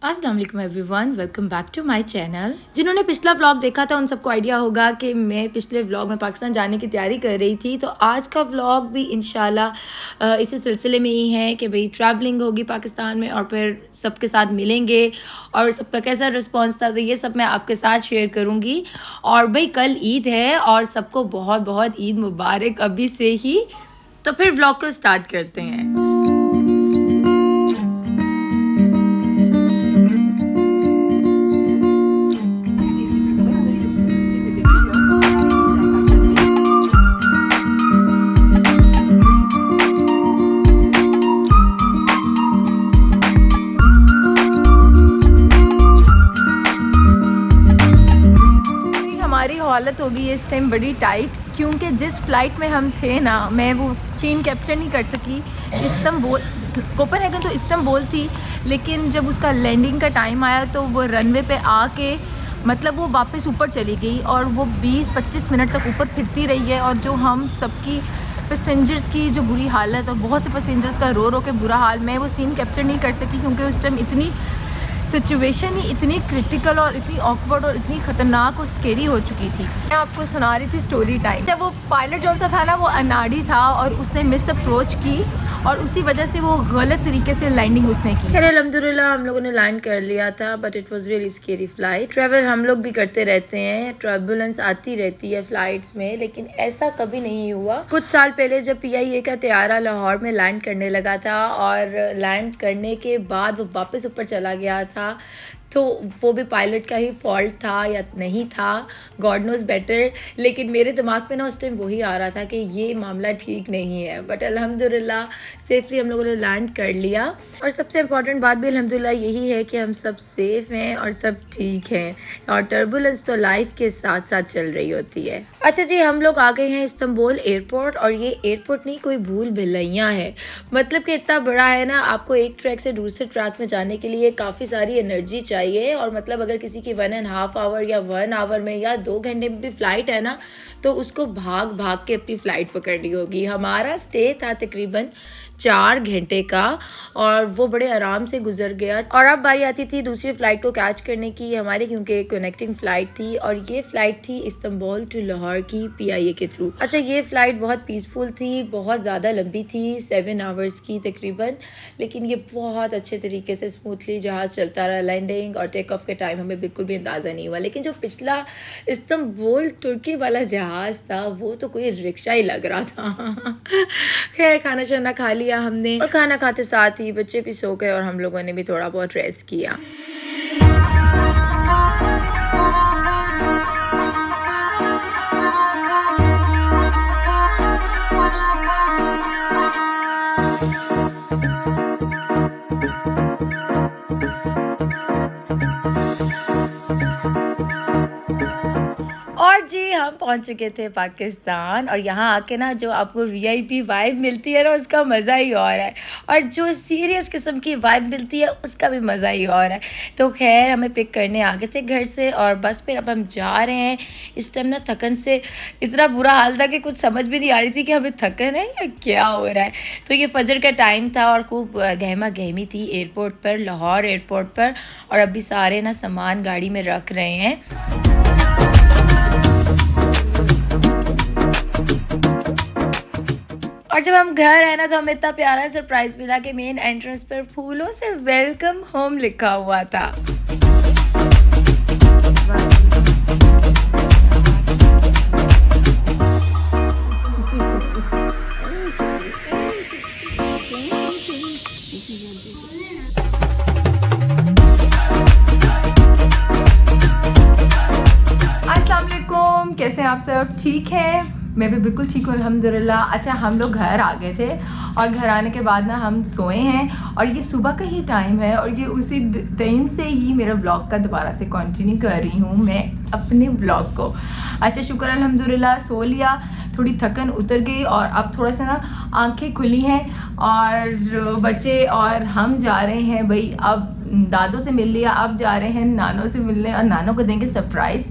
अस्सलाम वालेकुम everyone, welcome back to my channel. जिन्होंने पिछला व्लॉग देखा था उन सबको आइडिया होगा कि मैं पिछले व्लॉग में पाकिस्तान जाने की तैयारी कर रही थी। तो आज का व्लॉग भी इंशाल्लाह इसी सिलसिले में ही है कि भाई ट्रैवलिंग होगी पाकिस्तान में और फिर सबके साथ मिलेंगे और सबका कैसा रिस्पांस था, तो ये सब मैं आपके साथ शेयर करूँगी। और भाई कल ईद है और सबको बहुत बहुत ईद मुबारक अभी से ही। तो फिर व्लॉग को स्टार्ट करते हैं। हमारी हालत होगी इस टाइम बड़ी टाइट, क्योंकि जिस फ़्लाइट में हम थे ना, मैं वो सीन कैप्चर नहीं कर सकी। इस्तांबुल, कोपेनहेगन तो इस्तांबुल थी, लेकिन जब उसका लैंडिंग का टाइम आया तो वो रनवे पे आके मतलब वो वापस ऊपर चली गई और वो 20-25 मिनट तक ऊपर फिरती रही है। और जो हम सबकी पैसेंजर्स की जो बुरी हालत और बहुत से पैसेंजर्स का रो रो के बुरा हाल, मैं वो सीन कैप्चर नहीं कर सकी क्योंकि उस टाइम इतनी सिचुएशन ही इतनी क्रिटिकल और इतनी ऑकवर्ड और इतनी ख़तरनाक और स्केरी हो चुकी थी। मैं आपको सुना रही थी स्टोरी टाइम। जब वो पायलट जो सा था ना, वो अनाड़ी था और उसने मिस अप्रोच की और उसी वजह से वो गलत तरीके से लैंडिंग उसने की। खैर अल्हम्दुलिल्लाह हम लोगों ने लैंड कर लिया था, but it was really scary flight. Travel हम लोग भी करते रहते हैं, टर्बुलेंस आती रहती है फ्लाइट्स में, लेकिन ऐसा कभी नहीं हुआ। कुछ साल पहले जब PIA का तैयारा लाहौर में लैंड करने लगा था और लैंड करने के बाद वो वापस ऊपर चला गया था, तो वो भी पायलट का ही फॉल्ट था या नहीं था, गॉड नोज़ बेटर। लेकिन मेरे दिमाग में ना उस टाइम वही आ रहा था कि ये मामला ठीक नहीं है, बट अल्हम्दुलिल्लाह सेफली हम लोगों ने लैंड कर लिया। और सबसे इम्पॉर्टेंट बात भी अल्हम्दुलिल्लाह यही है कि हम सब सेफ़ हैं और सब ठीक हैं, और टर्बुलेंस तो लाइफ के साथ साथ चल रही होती है। अच्छा जी, हम लोग आ गए हैं इस्तांबुल एयरपोर्ट, और ये एयरपोर्ट नहीं कोई भूल भुलैया है। मतलब कि इतना बड़ा है ना, आपको एक ट्रैक से दूसरे ट्रैक में जाने के लिए काफ़ी सारी एनर्जी चाहिए। और मतलब अगर किसी की 1.5 आवर या 1 आवर में या 2 घंटे में भी फ़्लाइट है ना, तो उसको भाग भाग के अपनी फ़्लाइट पकड़नी होगी। हमारा स्टे था तकरीबन 4 घंटे का और वो बड़े आराम से गुजर गया। और अब बारी आती थी दूसरी फ़्लाइट को कैच करने की हमारी, क्योंकि कनेक्टिंग फ़्लाइट थी और ये फ़्लाइट थी इस्तांबुल टू लाहौर की PIA के थ्रू। अच्छा, ये फ़्लाइट बहुत पीसफुल थी, बहुत ज़्यादा लंबी थी, 7 आवर्स की तकरीबन, लेकिन ये बहुत अच्छे तरीके से स्मूथली जहाज़ चलता रहा। लैंडिंग और टेक ऑफ के टाइम हमें बिल्कुल भी अंदाज़ा नहीं हुआ। लेकिन जो पिछला इस्तांबुल तुर्की वाला जहाज़ था वो तो कोई रिक्शा ही लग रहा था। खैर खाना शाना खा लिया हमने, और खाना खाते साथ ही बच्चे भी सो गए और हम लोगों ने भी थोड़ा बहुत रेस्ट किया। और जी हम पहुंच चुके थे पाकिस्तान, और यहाँ आके ना जो आपको VIP वाइब मिलती है ना, उसका मज़ा ही और है, और जो सीरियस किस्म की वाइब मिलती है उसका भी मज़ा ही और है। तो खैर हमें पिक करने आ गए थे घर से, और बस पे अब हम जा रहे हैं। इस टाइम ना थकन से इतना बुरा हाल था कि कुछ समझ भी नहीं आ रही थी कि हमें थकन है या क्या हो रहा है। तो ये फजर का टाइम था और खूब गहमा गहमी थी एयरपोर्ट पर, लाहौर एयरपोर्ट पर, और अभी सारे ना सामान गाड़ी में रख रहे हैं। और जब हम घर आए ना, तो हमें इतना प्यारा सरप्राइज मिला कि मेन एंट्रेंस पर फूलों से वेलकम होम लिखा हुआ था। अस्सलाम वालेकुम, कैसे हैं आप सब? ठीक है, मैं भी बिल्कुल ठीक हूँ अल्हम्दुलिल्लाह। अच्छा, हम लोग घर आ गए थे और घर आने के बाद ना हम सोए हैं, और ये सुबह का ही टाइम है, और ये उसी दिन से ही मेरा ब्लॉग का दोबारा से कंटिन्यू कर रही हूँ मैं अपने ब्लॉग को। अच्छा, शुक्र अल्हम्दुलिल्लाह, सो लिया, थोड़ी थकन उतर गई और अब थोड़ा सा ना आंखें खुली हैं, और बच्चे और हम जा रहे हैं भाई, अब दादों से मिल लिया, अब जा रहे हैं नानों से मिलने और नानों को देंगे सरप्राइज़।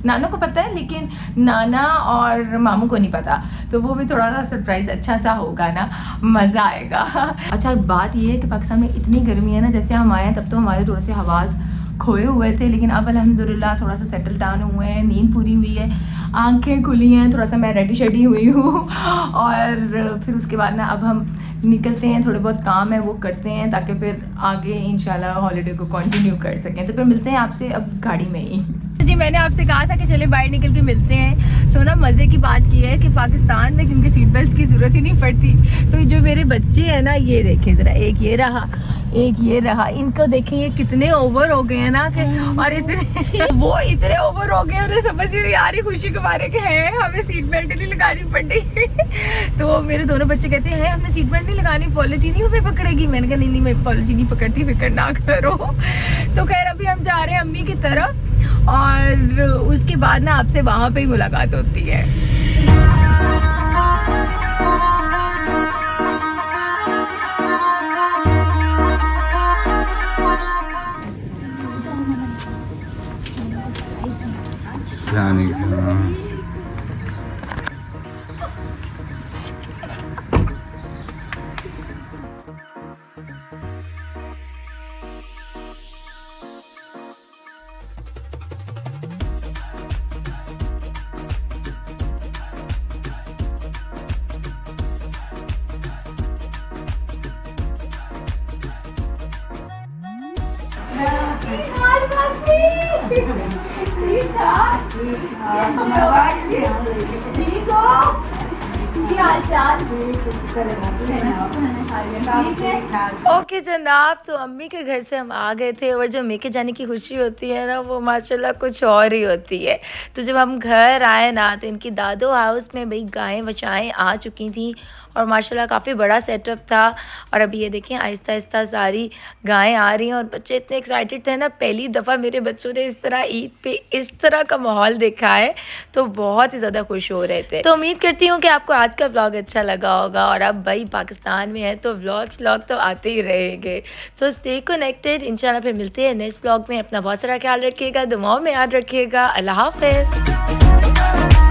नाना को पता है लेकिन नाना और मामू को नहीं पता, तो वो भी थोड़ा सा सरप्राइज़ अच्छा सा होगा ना, मज़ा आएगा। अच्छा बात ये है कि पाकिस्तान में इतनी गर्मी है ना, जैसे हम आए हैं तब तो हमारे थोड़े से हवास खोए हुए थे, लेकिन अब अल्हम्दुलिल्लाह थोड़ा सा सेटल डाउन हुए हैं, नींद पूरी हुई है, आंखें खुली हैं, थोड़ा सा मैं रेडी शेडी हुई हूँ। और फिर उसके बाद ना अब हम निकलते हैं, थोड़े बहुत काम है वो करते हैं ताकि फिर आगे इंशाल्लाह हॉलीडे को कंटिन्यू कर सकें। तो फिर मिलते हैं आपसे अब गाड़ी में ही। जी मैंने आपसे कहा था कि चले बाहर निकल के मिलते हैं, तो ना मज़े की बात ये है कि पाकिस्तान में क्योंकि सीट बेल्ट की ज़रूरत ही नहीं पड़ती, तो जो मेरे बच्चे हैं ना, ये देखें ज़रा, एक ये रहा, एक ये रहा, इनको देखें ये कितने ओवर हो गए हैं ना कि, और इतने वो इतने ओवर हो गए, उन्हें समझ ही नहीं आ रही खुशी के बारे के हैं हमें सीट बेल्ट नहीं लगानी पड़ी। तो मेरे दोनों बच्चे कहते हैं हमें सीट बेल्ट नहीं लगानी, पॉलिथीन नहीं हमें पकड़ेगी। मैंने कहा नहीं नहीं मैं पॉलिथीन नहीं पकड़ती, फिक्र ना करो। तो खैर अभी हम जा रहे हैं अम्मी की तरफ, और उसके बाद ना आपसे वहाँ पे ही मुलाकात होती है। ओके जनाब, तो अम्मी के घर से हम आ गए थे, और जो अम्मी के जाने की खुशी होती है ना, वो माशाल्लाह कुछ और ही होती है। तो जब हम घर आए ना, तो इनकी दादो हाउस में भाई गायें बछाएं आ चुकी थी, और माशाल्लाह काफ़ी बड़ा सेटअप था। और अभी ये देखें आहिस्ता आहिस्ता सारी गायें आ रही हैं, और बच्चे इतने एक्साइटेड थे ना, पहली दफ़ा मेरे बच्चों ने इस तरह ईद पे इस तरह का माहौल देखा है, तो बहुत ही ज़्यादा खुश हो रहे थे। तो उम्मीद करती हूँ कि आपको आज का व्लॉग अच्छा लगा होगा, और अब भाई पाकिस्तान में है तो व्लॉग तो आते ही रहेंगे। सो स्टे कनेक्टेड, इंशाल्लाह फिर मिलते हैं नेक्स्ट व्लॉग में। अपना बहुत सारा ख्याल रखिएगा, दुआओं में याद रखिएगा। अल्लाह हाफ़िज़।